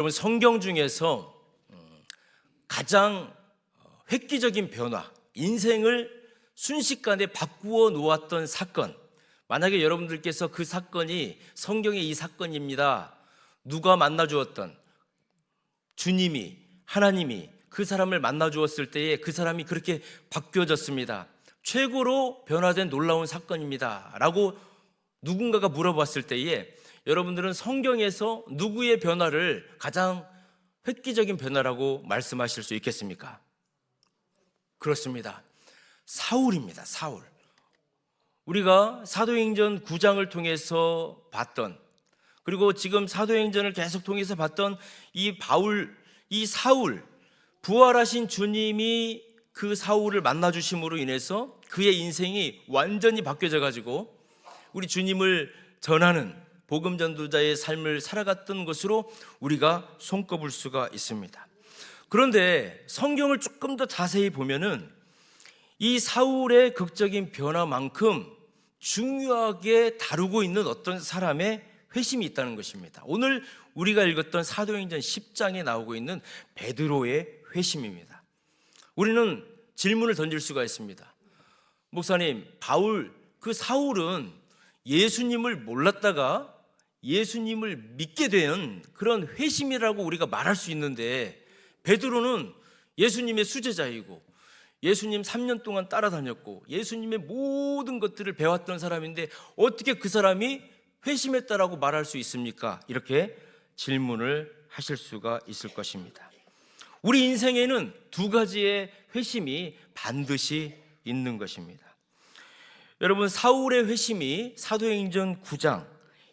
여러분, 성경 중에서 가장 획기적인 변화, 인생을 순식간에 바꾸어 놓았던 사건, 만약에 여러분들께서 그 사건이 성경의 이 사건입니다, 누가 만나 주었던 주님이, 하나님이 그 사람을 만나 주었을 때에 그 사람이 그렇게 바뀌어졌습니다, 최고로 변화된 놀라운 사건입니다 라고 누군가가 물어봤을 때에 여러분들은 성경에서 누구의 변화를 가장 획기적인 변화라고 말씀하실 수 있겠습니까? 그렇습니다. 사울입니다. 사울. 우리가 사도행전 9장을 통해서 봤던, 그리고 지금 사도행전을 계속 통해서 봤던 이 바울, 이 사울, 부활하신 주님이 그 사울을 만나 주심으로 인해서 그의 인생이 완전히 바뀌어져 가지고 우리 주님을 전하는 복음 전도자의 삶을 살아갔던 것으로 우리가 손꼽을 수가 있습니다. 그런데 성경을 조금 더 자세히 보면은 이 사울의 극적인 변화만큼 중요하게 다루고 있는 어떤 사람의 회심이 있다는 것입니다. 오늘 우리가 읽었던 사도행전 10장에 나오고 있는 베드로의 회심입니다. 우리는 질문을 던질 수가 있습니다. 목사님, 그 사울은 예수님을 몰랐다가 예수님을 믿게 된 그런 회심이라고 우리가 말할 수 있는데, 베드로는 예수님의 수제자이고 예수님 3년 동안 따라다녔고 예수님의 모든 것들을 배웠던 사람인데 어떻게 그 사람이 회심했다라고 말할 수 있습니까? 이렇게 질문을 하실 수가 있을 것입니다. 우리 인생에는 두 가지의 회심이 반드시 있는 것입니다. 여러분, 사울의 회심이 사도행전 9장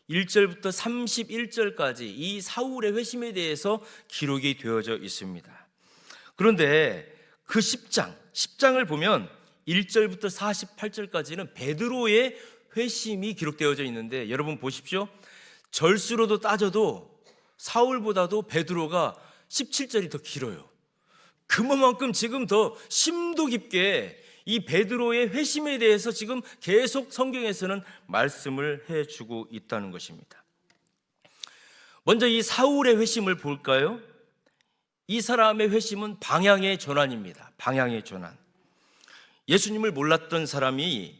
1절부터 31절까지 이 사울의 회심에 대해서 기록이 되어져 있습니다. 그런데 그 10장을 보면 1절부터 48절까지는 베드로의 회심이 기록되어져 있는데, 여러분 보십시오. 절수로도 따져도 사울보다도 베드로가 17절이 더 길어요. 그만큼 지금 더 심도 깊게 이 베드로의 회심에 대해서 지금 계속 성경에서는 말씀을 해주고 있다는 것입니다. 먼저 이 사울의 회심을 볼까요? 이 사람의 회심은 방향의 전환입니다. 방향의 전환. 예수님을 몰랐던 사람이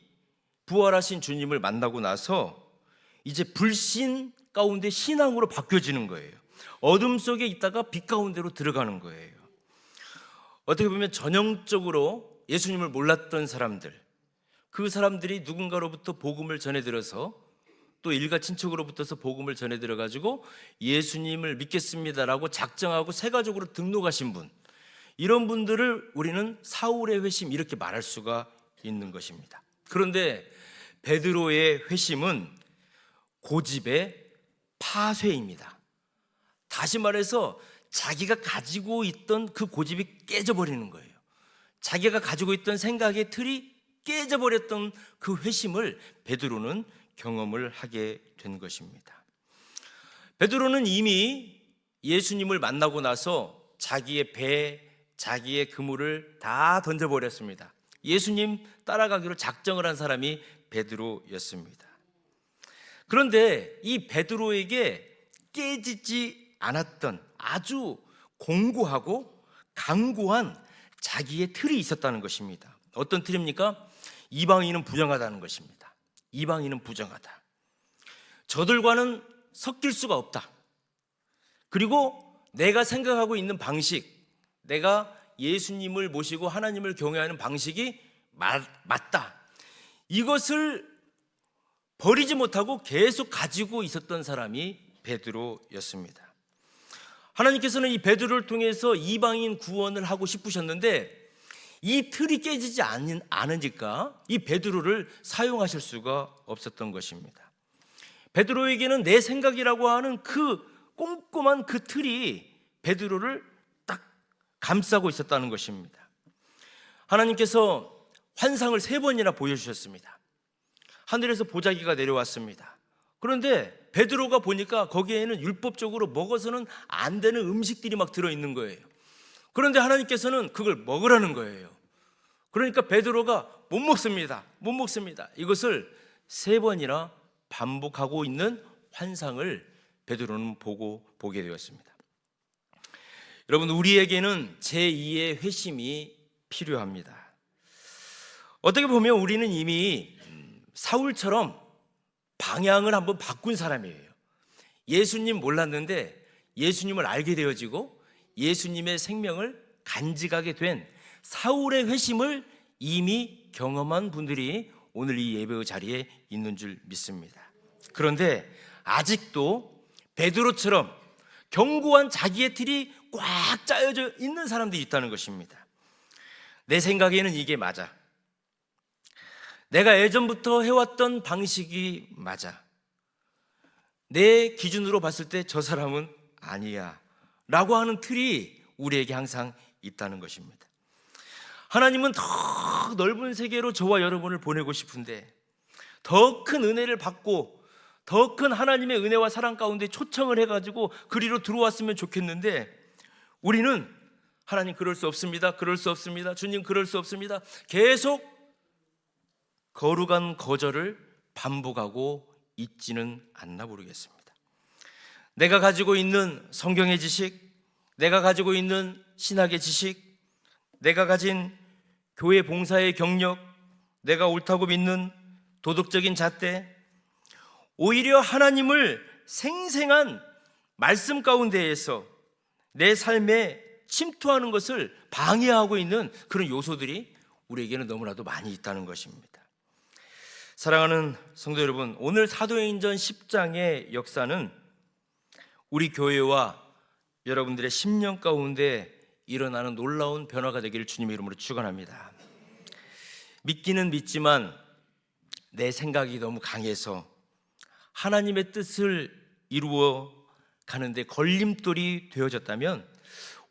부활하신 주님을 만나고 나서 이제 불신 가운데 신앙으로 바뀌어지는 거예요. 어둠 속에 있다가 빛 가운데로 들어가는 거예요. 어떻게 보면 전형적으로 예수님을 몰랐던 사람들, 그 사람들이 누군가로부터 복음을 전해 들어서 또 일가 친척으로부터서 복음을 전해 들어가지고 예수님을 믿겠습니다라고 작정하고 새가족으로 등록하신 분, 이런 분들을 우리는 사울의 회심 이렇게 말할 수가 있는 것입니다. 그런데 베드로의 회심은 고집의 파쇄입니다. 다시 말해서 자기가 가지고 있던 그 고집이 깨져버리는 거예요. 자기가 가지고 있던 생각의 틀이 깨져버렸던 그 회심을 베드로는 경험을 하게 된 것입니다. 베드로는 이미 예수님을 만나고 나서 자기의 배, 자기의 그물을 다 던져버렸습니다. 예수님 따라가기로 작정을 한 사람이 베드로였습니다. 그런데 이 베드로에게 깨지지 않았던 아주 공고하고 강고한 자기의 틀이 있었다는 것입니다. 어떤 틀입니까? 이방인은 부정하다는 것입니다. 이방인은 부정하다. 저들과는 섞일 수가 없다. 그리고 내가 생각하고 있는 방식, 내가 예수님을 모시고 하나님을 경외하는 방식이 맞다. 이것을 버리지 못하고 계속 가지고 있었던 사람이 베드로였습니다. 하나님께서는 이 베드로를 통해서 이방인 구원을 하고 싶으셨는데 이 틀이 깨지지 않으니까 이 베드로를 사용하실 수가 없었던 것입니다. 베드로에게는 내 생각이라고 하는 그 꼼꼼한 그 틀이 베드로를 딱 감싸고 있었다는 것입니다. 하나님께서 환상을 3번이나 보여주셨습니다. 하늘에서 보자기가 내려왔습니다. 그런데 베드로가 보니까 거기에는 율법적으로 먹어서는 안 되는 음식들이 막 들어있는 거예요. 그런데 하나님께서는 그걸 먹으라는 거예요. 그러니까 베드로가 못 먹습니다. 이것을 3번이나 반복하고 있는 환상을 베드로는 보게 되었습니다. 여러분, 우리에게는 제2의 회심이 필요합니다. 어떻게 보면 우리는 이미 사울처럼 방향을 한번 바꾼 사람이에요. 예수님 몰랐는데 예수님을 알게 되어지고 예수님의 생명을 간직하게 된 사울의 회심을 이미 경험한 분들이 오늘 이 예배의 자리에 있는 줄 믿습니다. 그런데 아직도 베드로처럼 견고한 자기의 틀이 꽉 짜여져 있는 사람들이 있다는 것입니다. 내 생각에는 이게 맞아. 내가 예전부터 해왔던 방식이 맞아. 내 기준으로 봤을 때 저 사람은 아니야 라고 하는 틀이 우리에게 항상 있다는 것입니다. 하나님은 더 넓은 세계로 저와 여러분을 보내고 싶은데, 더 큰 은혜를 받고 더 큰 하나님의 은혜와 사랑 가운데 초청을 해가지고 그리로 들어왔으면 좋겠는데, 우리는 하나님 그럴 수 없습니다, 그럴 수 없습니다, 주님 그럴 수 없습니다, 계속 거룩한 거절을 반복하고 있지는 않나 모르겠습니다. 내가 가지고 있는 성경의 지식, 내가 가지고 있는 신학의 지식, 내가 가진 교회 봉사의 경력, 내가 옳다고 믿는 도덕적인 잣대, 오히려 하나님을 생생한 말씀 가운데에서 내 삶에 침투하는 것을 방해하고 있는 그런 요소들이 우리에게는 너무나도 많이 있다는 것입니다. 사랑하는 성도 여러분, 오늘 사도행전 10장의 역사는 우리 교회와 여러분들의 10년 가운데 일어나는 놀라운 변화가 되기를 주님의 이름으로 축원합니다. 믿기는 믿지만 내 생각이 너무 강해서 하나님의 뜻을 이루어 가는데 걸림돌이 되어졌다면,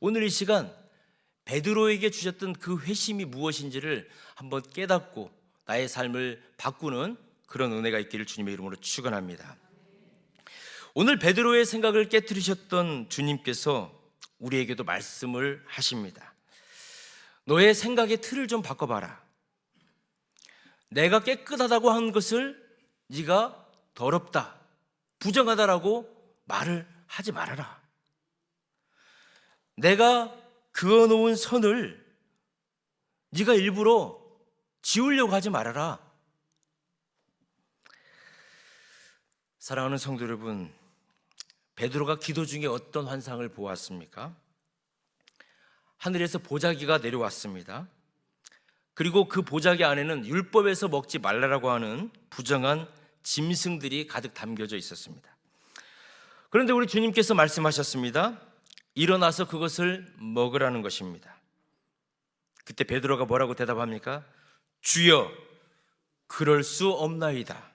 오늘 이 시간 베드로에게 주셨던 그 회심이 무엇인지를 한번 깨닫고 나의 삶을 바꾸는 그런 은혜가 있기를 주님의 이름으로 축원합니다. 오늘 베드로의 생각을 깨트리셨던 주님께서 우리에게도 말씀을 하십니다. 너의 생각의 틀을 좀 바꿔봐라. 내가 깨끗하다고 한 것을 네가 더럽다, 부정하다라고 말을 하지 말아라. 내가 그어놓은 선을 네가 일부러 지우려고 하지 말아라. 사랑하는 성도 여러분, 베드로가 기도 중에 어떤 환상을 보았습니까? 하늘에서 보자기가 내려왔습니다. 그리고 그 보자기 안에는 율법에서 먹지 말라라고 하는 부정한 짐승들이 가득 담겨져 있었습니다. 그런데 우리 주님께서 말씀하셨습니다. 일어나서 그것을 먹으라는 것입니다. 그때 베드로가 뭐라고 대답합니까? 주여, 그럴 수 없나이다.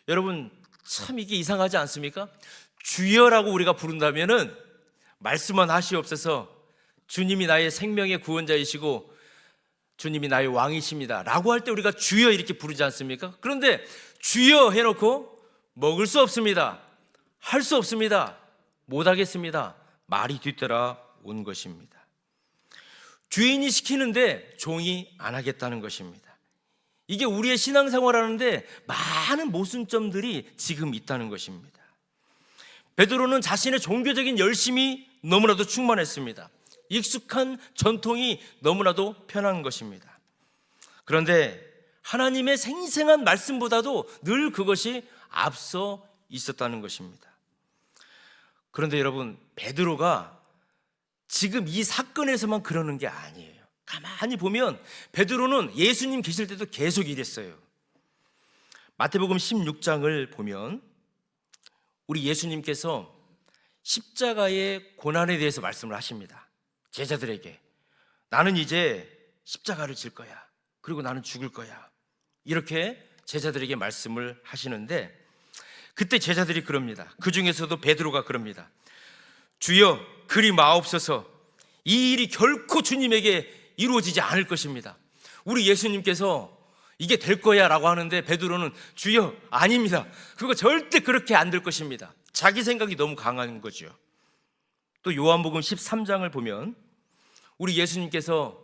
여러분, 참 이게 이상하지 않습니까? 주여라고 우리가 부른다면은 말씀만 하시옵소서, 주님이 나의 생명의 구원자이시고 주님이 나의 왕이십니다 라고 할 때 우리가 주여 이렇게 부르지 않습니까? 그런데 주여 해놓고 먹을 수 없습니다, 할 수 없습니다, 못하겠습니다, 말이 뒤따라 온 것입니다. 주인이 시키는데 종이 안 하겠다는 것입니다. 이게 우리의 신앙생활 하는데 많은 모순점들이 지금 있다는 것입니다. 베드로는 자신의 종교적인 열심이 너무나도 충만했습니다. 익숙한 전통이 너무나도 편한 것입니다. 그런데 하나님의 생생한 말씀보다도 늘 그것이 앞서 있었다는 것입니다. 그런데 여러분, 베드로가 지금 이 사건에서만 그러는 게 아니에요. 가만히 보면 베드로는 예수님 계실 때도 계속 이랬어요. 마태복음 16장을 보면 우리 예수님께서 십자가의 고난에 대해서 말씀을 하십니다. 제자들에게 나는 이제 십자가를 질 거야, 그리고 나는 죽을 거야, 이렇게 제자들에게 말씀을 하시는데, 그때 제자들이 그럽니다. 그 중에서도 베드로가 그럽니다. 주여, 그리 마옵소서, 이 일이 결코 주님에게 이루어지지 않을 것입니다. 우리 예수님께서 이게 될 거야 라고 하는데 베드로는 주여, 아닙니다, 그거 절대 그렇게 안 될 것입니다. 자기 생각이 너무 강한 거죠. 또 요한복음 13장을 보면 우리 예수님께서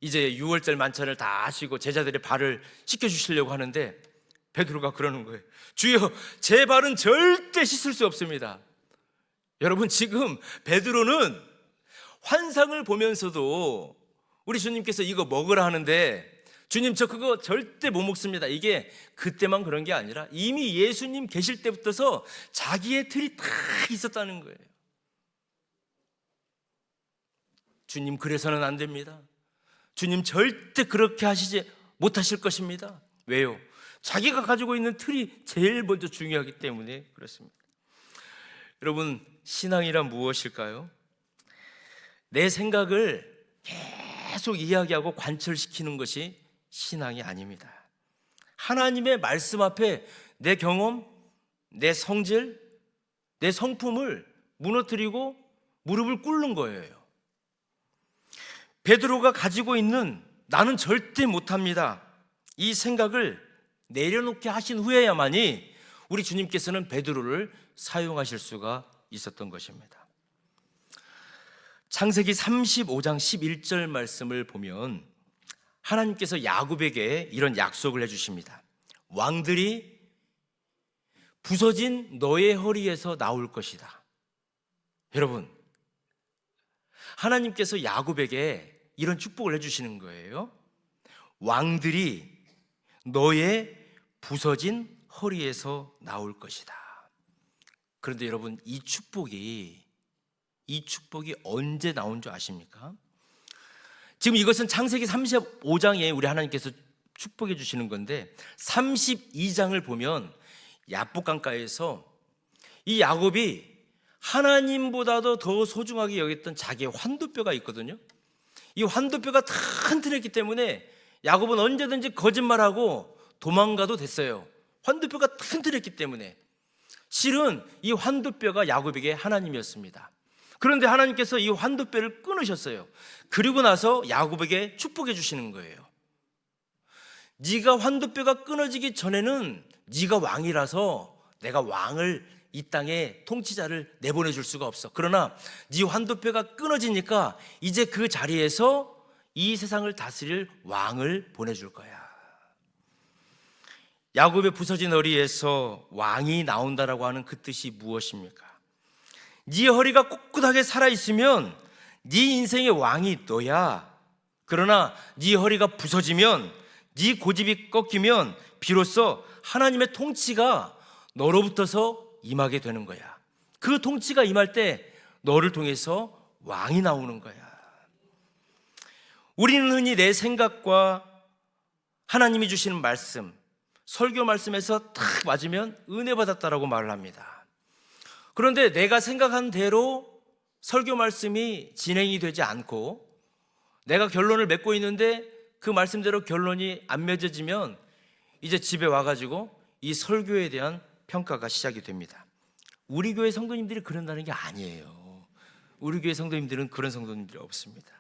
이제 6월절 만찬을 다 하시고 제자들의 발을 씻겨주시려고 하는데 베드로가 그러는 거예요. 주여, 제 발은 절대 씻을 수 없습니다. 여러분, 지금 베드로는 환상을 보면서도 우리 주님께서 이거 먹으라 하는데 주님 저 그거 절대 못 먹습니다. 이게 그때만 그런 게 아니라 이미 예수님 계실 때부터서 자기의 틀이 다 있었다는 거예요. 주님 그래서는 안 됩니다. 주님 절대 그렇게 하시지 못하실 것입니다. 왜요? 자기가 가지고 있는 틀이 제일 먼저 중요하기 때문에 그렇습니다. 여러분, 신앙이란 무엇일까요? 내 생각을 계속 이야기하고 관철시키는 것이 신앙이 아닙니다. 하나님의 말씀 앞에 내 경험, 내 성질, 내 성품을 무너뜨리고 무릎을 꿇는 거예요. 베드로가 가지고 있는 나는 절대 못합니다, 이 생각을 내려놓게 하신 후에야만이 우리 주님께서는 베드로를 사용하실 수가 있었던 것입니다. 창세기 35장 11절 말씀을 보면 하나님께서 야곱에게 이런 약속을 해주십니다. 왕들이 부서진 너의 허리에서 나올 것이다. 여러분, 하나님께서 야곱에게 이런 축복을 해주시는 거예요. 왕들이 너의 부서진 허리에서 나올 것이다. 그런데 여러분, 이 축복이 언제 나온 줄 아십니까? 지금 이것은 창세기 35장에 우리 하나님께서 축복해 주시는 건데 32장을 보면 야복강가에서 이 야곱이 하나님보다도 더 소중하게 여겼던 자기의 환도뼈가 있거든요. 이 환도뼈가 튼튼했기 때문에 야곱은 언제든지 거짓말하고 도망가도 됐어요. 환도뼈가 튼튼했기 때문에. 실은 이 환도뼈가 야곱에게 하나님이었습니다. 그런데 하나님께서 이 환도뼈를 끊으셨어요. 그리고 나서 야곱에게 축복해 주시는 거예요. 네가 환도뼈가 끊어지기 전에는 네가 왕이라서 내가 왕을 이 땅에 통치자를 내보내 줄 수가 없어. 그러나 네 환도뼈가 끊어지니까 이제 그 자리에서 이 세상을 다스릴 왕을 보내줄 거야. 야곱의 부서진 허리에서 왕이 나온다라고 하는 그 뜻이 무엇입니까? 네 허리가 꿋꿋하게 살아있으면 네 인생의 왕이 너야. 그러나 네 허리가 부서지면, 네 고집이 꺾이면 비로소 하나님의 통치가 너로부터서 임하게 되는 거야. 그 통치가 임할 때 너를 통해서 왕이 나오는 거야. 우리는 흔히 내 생각과 하나님이 주시는 말씀, 설교 말씀에서 딱 맞으면 은혜 받았다라고 말을 합니다. 그런데 내가 생각한 대로 설교 말씀이 진행이 되지 않고 내가 결론을 맺고 있는데 그 말씀대로 결론이 안 맺어지면 이제 집에 와가지고 이 설교에 대한 평가가 시작이 됩니다. 우리 교회 성도님들이 그런다는 게 아니에요. 우리 교회 성도님들은 그런 성도님들이 없습니다.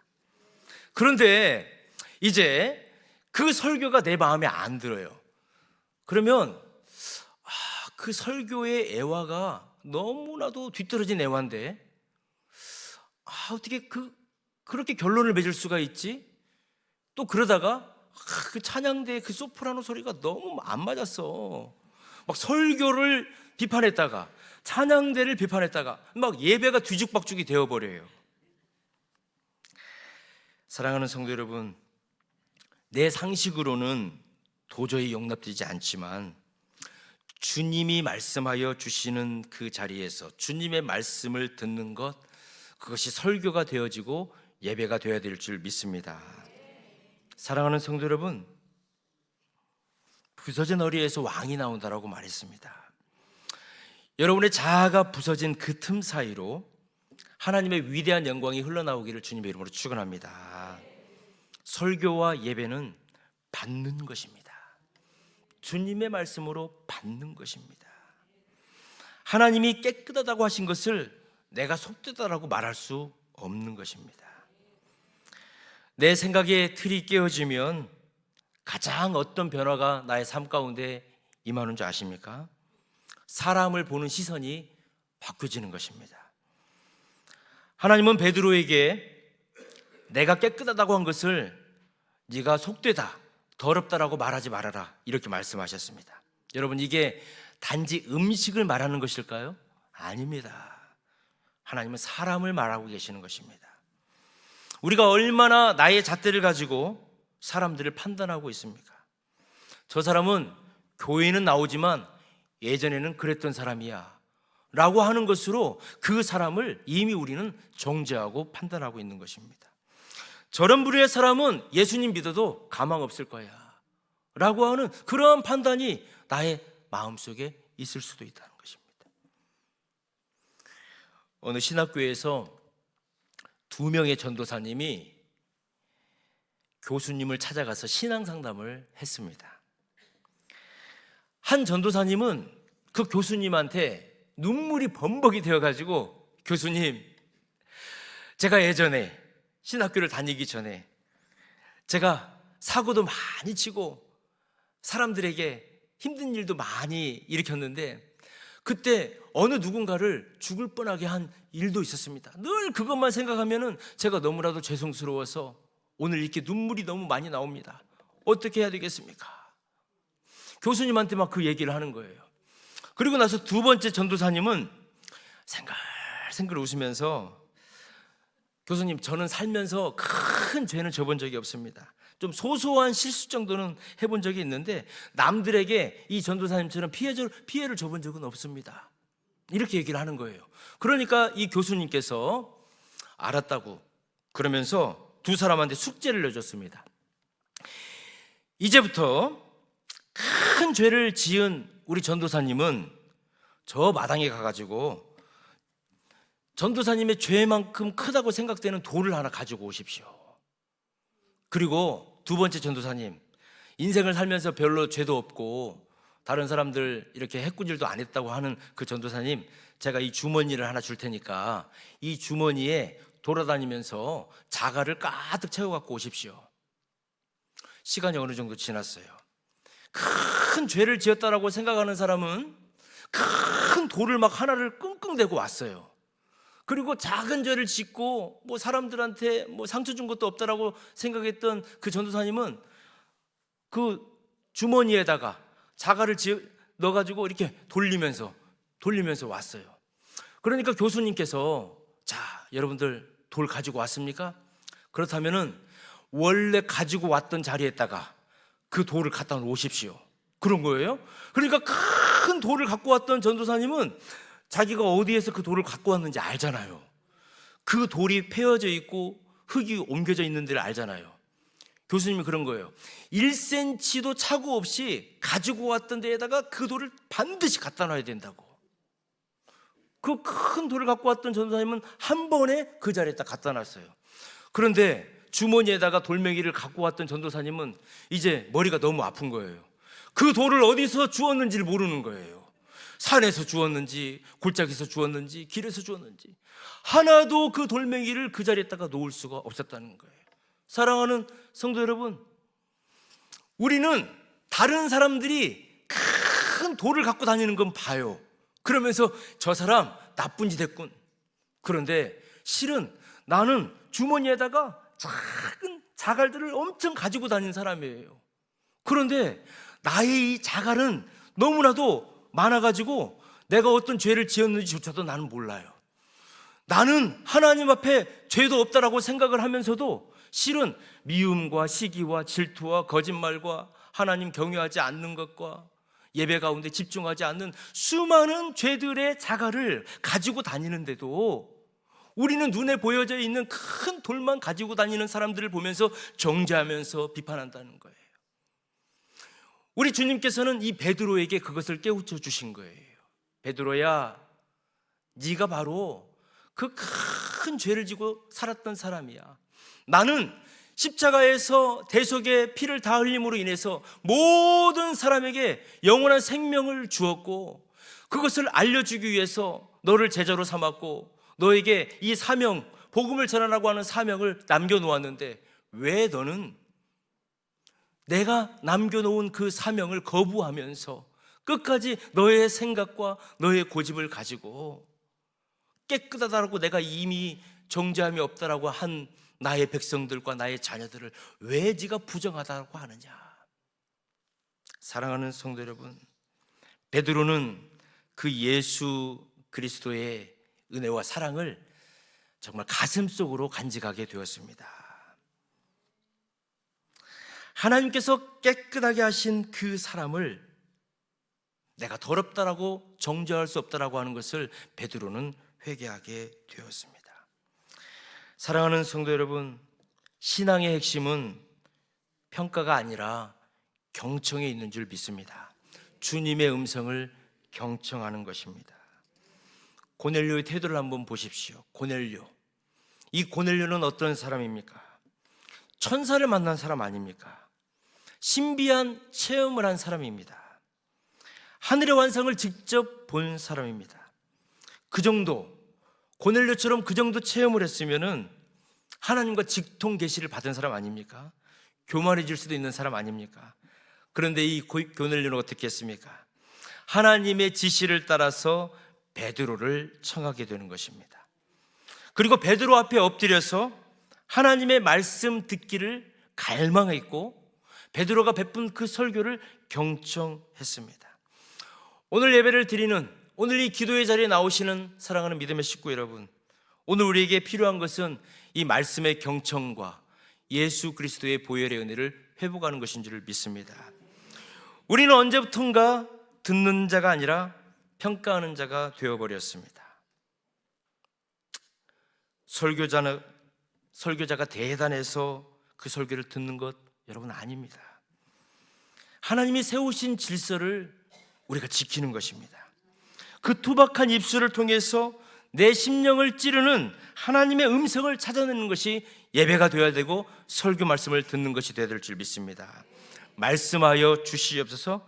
그런데 이제 그 설교가 내 마음에 안 들어요. 그러면 그 설교의 애화가 너무나도 뒤떨어진 애화인데 어떻게 그렇게 결론을 맺을 수가 있지? 또 그러다가 그 찬양대의 그 소프라노 소리가 너무 안 맞았어. 막 설교를 비판했다가 찬양대를 비판했다가 막 예배가 뒤죽박죽이 되어버려요. 사랑하는 성도 여러분, 내 상식으로는 도저히 용납되지 않지만 주님이 말씀하여 주시는 그 자리에서 주님의 말씀을 듣는 것, 그것이 설교가 되어지고 예배가 되어야 될 줄 믿습니다. 사랑하는 성도 여러분, 부서진 허리에서 왕이 나온다라고 말했습니다. 여러분의 자아가 부서진 그 틈 사이로 하나님의 위대한 영광이 흘러나오기를 주님의 이름으로 축원합니다. 설교와 예배는 받는 것입니다. 주님의 말씀으로 받는 것입니다. 하나님이 깨끗하다고 하신 것을 내가 속되다라고 말할 수 없는 것입니다. 내 생각의 틀이 깨어지면 가장 어떤 변화가 나의 삶 가운데 임하는 줄 아십니까? 사람을 보는 시선이 바뀌어지는 것입니다. 하나님은 베드로에게 내가 깨끗하다고 한 것을 네가 속되다, 더럽다라고 말하지 말아라, 이렇게 말씀하셨습니다. 여러분, 이게 단지 음식을 말하는 것일까요? 아닙니다. 하나님은 사람을 말하고 계시는 것입니다. 우리가 얼마나 나의 잣대를 가지고 사람들을 판단하고 있습니까? 저 사람은 교회는 나오지만 예전에는 그랬던 사람이야 라고 하는 것으로 그 사람을 이미 우리는 정죄하고 판단하고 있는 것입니다. 저런 부류의 사람은 예수님 믿어도 가망 없을 거야 라고 하는 그러한 판단이 나의 마음속에 있을 수도 있다는 것입니다. 어느 신학교에서 2명의 전도사님이 교수님을 찾아가서 신앙 상담을 했습니다. 한 전도사님은 그 교수님한테 눈물이 범벅이 되어가지고, 교수님, 제가 예전에 신학교를 다니기 전에 제가 사고도 많이 치고 사람들에게 힘든 일도 많이 일으켰는데 그때 어느 누군가를 죽을 뻔하게 한 일도 있었습니다. 늘 그것만 생각하면은 제가 너무나도 죄송스러워서 오늘 이렇게 눈물이 너무 많이 나옵니다. 어떻게 해야 되겠습니까? 교수님한테 막 그 얘기를 하는 거예요. 그리고 나서 2번째 전도사님은 생글생글 웃으면서, 교수님, 저는 살면서 큰 죄는 져본 적이 없습니다. 좀 소소한 실수 정도는 해본 적이 있는데 남들에게 이 전도사님처럼 피해를 줘본 적은 없습니다. 이렇게 얘기를 하는 거예요. 그러니까 이 교수님께서 알았다고 그러면서 2 사람한테 숙제를 내줬습니다. 이제부터 큰 죄를 지은 우리 전도사님은 저 마당에 가가지고 전도사님의 죄만큼 크다고 생각되는 돌을 하나 가지고 오십시오. 그리고 2번째 전도사님, 인생을 살면서 별로 죄도 없고 다른 사람들 이렇게 해꾼질도 안 했다고 하는 그 전도사님, 제가 이 주머니를 하나 줄 테니까 이 주머니에 돌아다니면서 자갈을 가득 채워갖고 오십시오. 시간이 어느 정도 지났어요. 큰 죄를 지었다라고 생각하는 사람은 큰 돌을 막 하나를 끙끙대고 왔어요. 그리고 작은 죄를 짓고 뭐 사람들한테 뭐 상처 준 것도 없다라고 생각했던 그 전도사님은 그 주머니에다가 자갈을 넣어가지고 이렇게 돌리면서 왔어요. 그러니까 교수님께서, 자, 여러분들 돌 가지고 왔습니까? 그렇다면은 원래 가지고 왔던 자리에다가 그 돌을 갖다 놓으십시오. 그런 거예요. 그러니까 큰 돌을 갖고 왔던 전도사님은 자기가 어디에서 그 돌을 갖고 왔는지 알잖아요. 그 돌이 패여져 있고 흙이 옮겨져 있는 데를 알잖아요. 교수님이 그런 거예요. 1cm도 착오 없이 가지고 왔던 데에다가 그 돌을 반드시 갖다 놔야 된다고. 그 큰 돌을 갖고 왔던 전도사님은 한 번에 그 자리에다 갖다 놨어요. 그런데 주머니에다가 돌멩이를 갖고 왔던 전도사님은 이제 머리가 너무 아픈 거예요. 그 돌을 어디서 주웠는지를 모르는 거예요. 산에서 주웠는지, 골짜기에서 주웠는지, 길에서 주웠는지 하나도 그 돌멩이를 그 자리에다가 놓을 수가 없었다는 거예요. 사랑하는 성도 여러분, 우리는 다른 사람들이 큰 돌을 갖고 다니는 건 봐요. 그러면서 저 사람 나쁜 짓 했군. 그런데 실은 나는 주머니에다가 작은 자갈들을 엄청 가지고 다니는 사람이에요. 그런데 나의 이 자갈은 너무나도 많아가지고 내가 어떤 죄를 지었는지조차도 나는 몰라요. 나는 하나님 앞에 죄도 없다라고 생각을 하면서도 실은 미움과 시기와 질투와 거짓말과 하나님 경외하지 않는 것과 예배 가운데 집중하지 않는 수많은 죄들의 자갈을 가지고 다니는데도 우리는 눈에 보여져 있는 큰 돌만 가지고 다니는 사람들을 보면서 정죄하면서 비판한다는 거예요. 우리 주님께서는 이 베드로에게 그것을 깨우쳐 주신 거예요. 베드로야, 네가 바로 그 큰 죄를 지고 살았던 사람이야. 나는 십자가에서 대속의 피를 다 흘림으로 인해서 모든 사람에게 영원한 생명을 주었고 그것을 알려주기 위해서 너를 제자로 삼았고 너에게 이 사명, 복음을 전하라고 하는 사명을 남겨놓았는데 왜 너는 내가 남겨놓은 그 사명을 거부하면서 끝까지 너의 생각과 너의 고집을 가지고 깨끗하다라고 내가 이미 정죄함이 없다라고 한 나의 백성들과 나의 자녀들을 왜 네가 부정하다고 하느냐. 사랑하는 성도 여러분, 베드로는 그 예수 그리스도의 은혜와 사랑을 정말 가슴속으로 간직하게 되었습니다. 하나님께서 깨끗하게 하신 그 사람을 내가 더럽다라고 정죄할 수 없다라고 하는 것을 베드로는 회개하게 되었습니다. 사랑하는 성도 여러분, 신앙의 핵심은 평가가 아니라 경청에 있는 줄 믿습니다. 주님의 음성을 경청하는 것입니다. 고넬료의 태도를 한번 보십시오. 고넬료, 이 고넬료는 어떤 사람입니까? 천사를 만난 사람 아닙니까? 신비한 체험을 한 사람입니다. 하늘의 환상을 직접 본 사람입니다. 그 정도, 고넬료처럼 그 정도 체험을 했으면은 하나님과 직통 계시를 받은 사람 아닙니까? 교만해질 수도 있는 사람 아닙니까? 그런데 이 고넬료는 어떻게 했습니까? 하나님의 지시를 따라서 베드로를 청하게 되는 것입니다. 그리고 베드로 앞에 엎드려서 하나님의 말씀 듣기를 갈망했고 베드로가 베푼 그 설교를 경청했습니다. 오늘 예배를 드리는, 오늘 이 기도의 자리에 나오시는 사랑하는 믿음의 식구 여러분, 오늘 우리에게 필요한 것은 이 말씀의 경청과 예수 그리스도의 보혈의 은혜를 회복하는 것인 줄 믿습니다. 우리는 언제부턴가 듣는 자가 아니라 평가하는 자가 되어버렸습니다. 설교자가 대단해서 그 설교를 듣는 것 여러분 아닙니다. 하나님이 세우신 질서를 우리가 지키는 것입니다. 그 투박한 입술을 통해서 내 심령을 찌르는 하나님의 음성을 찾아내는 것이 예배가 되어야 되고 설교 말씀을 듣는 것이 되어야 될 줄 믿습니다. 말씀하여 주시옵소서,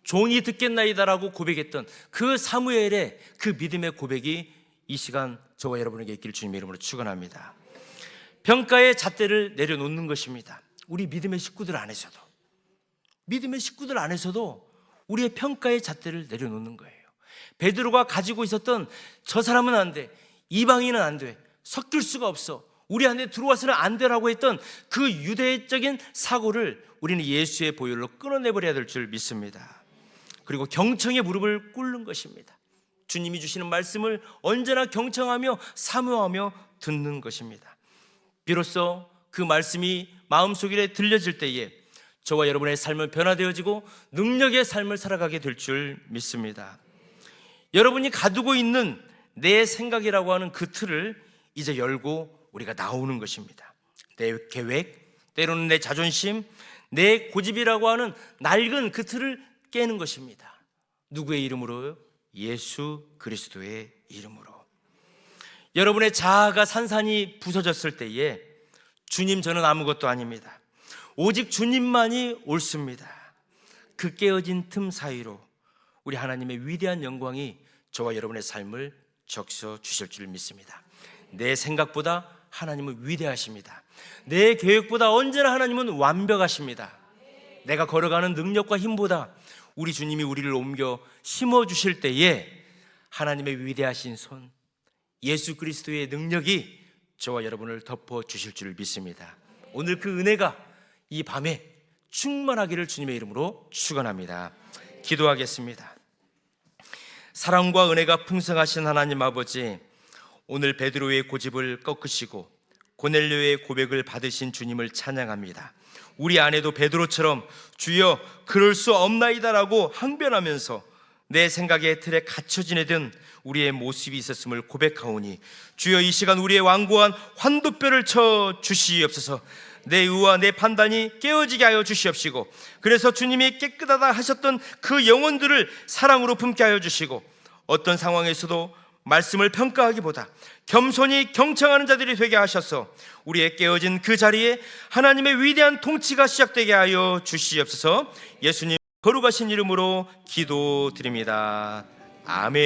종이 듣겠나이다라고 고백했던 그 사무엘의 그 믿음의 고백이 이 시간 저와 여러분에게 있기를 주님의 이름으로 축원합니다. 평가의 잣대를 내려놓는 것입니다. 우리 믿음의 식구들 안에서도 우리의 평가의 잣대를 내려놓는 거예요. 베드로가 가지고 있었던 저 사람은 안 돼, 이방인은 안 돼, 섞일 수가 없어, 우리 안에 들어와서는 안 되라고 했던 그 유대적인 사고를 우리는 예수의 보혈로 끊어내버려야 될 줄 믿습니다. 그리고 경청의 무릎을 꿇는 것입니다. 주님이 주시는 말씀을 언제나 경청하며 사모하며 듣는 것입니다. 비로소 그 말씀이 마음속에 들려질 때에 저와 여러분의 삶은 변화되어지고 능력의 삶을 살아가게 될 줄 믿습니다. 여러분이 가두고 있는 내 생각이라고 하는 그 틀을 이제 열고 우리가 나오는 것입니다. 내 계획, 때로는 내 자존심, 내 고집이라고 하는 낡은 그 틀을 깨는 것입니다. 누구의 이름으로요? 예수 그리스도의 이름으로. 여러분의 자아가 산산이 부서졌을 때에 주님, 저는 아무것도 아닙니다, 오직 주님만이 옳습니다, 그 깨어진 틈 사이로 우리 하나님의 위대한 영광이 저와 여러분의 삶을 적셔 주실 줄 믿습니다. 내 생각보다 하나님은 위대하십니다. 내 계획보다 언제나 하나님은 완벽하십니다. 내가 걸어가는 능력과 힘보다 우리 주님이 우리를 옮겨 심어주실 때에 하나님의 위대하신 손, 예수 그리스도의 능력이 저와 여러분을 덮어주실 줄 믿습니다. 오늘 그 은혜가 이 밤에 충만하기를 주님의 이름으로 축원합니다. 기도하겠습니다. 사랑과 은혜가 풍성하신 하나님 아버지, 오늘 베드로의 고집을 꺾으시고 고넬료의 고백을 받으신 주님을 찬양합니다. 우리 안에도 베드로처럼 주여 그럴 수 없나이다라고 항변하면서 내 생각의 틀에 갇혀 지내던 우리의 모습이 있었음을 고백하오니 주여 이 시간 우리의 완고한 환도뼈를 쳐 주시옵소서. 내 의와 내 판단이 깨어지게 하여 주시옵시고, 그래서 주님이 깨끗하다 하셨던 그 영혼들을 사랑으로 품게 하여 주시고, 어떤 상황에서도 말씀을 평가하기보다 겸손히 경청하는 자들이 되게 하셔서 우리의 깨어진 그 자리에 하나님의 위대한 통치가 시작되게 하여 주시옵소서. 예수님 거룩하신 이름으로 기도드립니다. 아멘.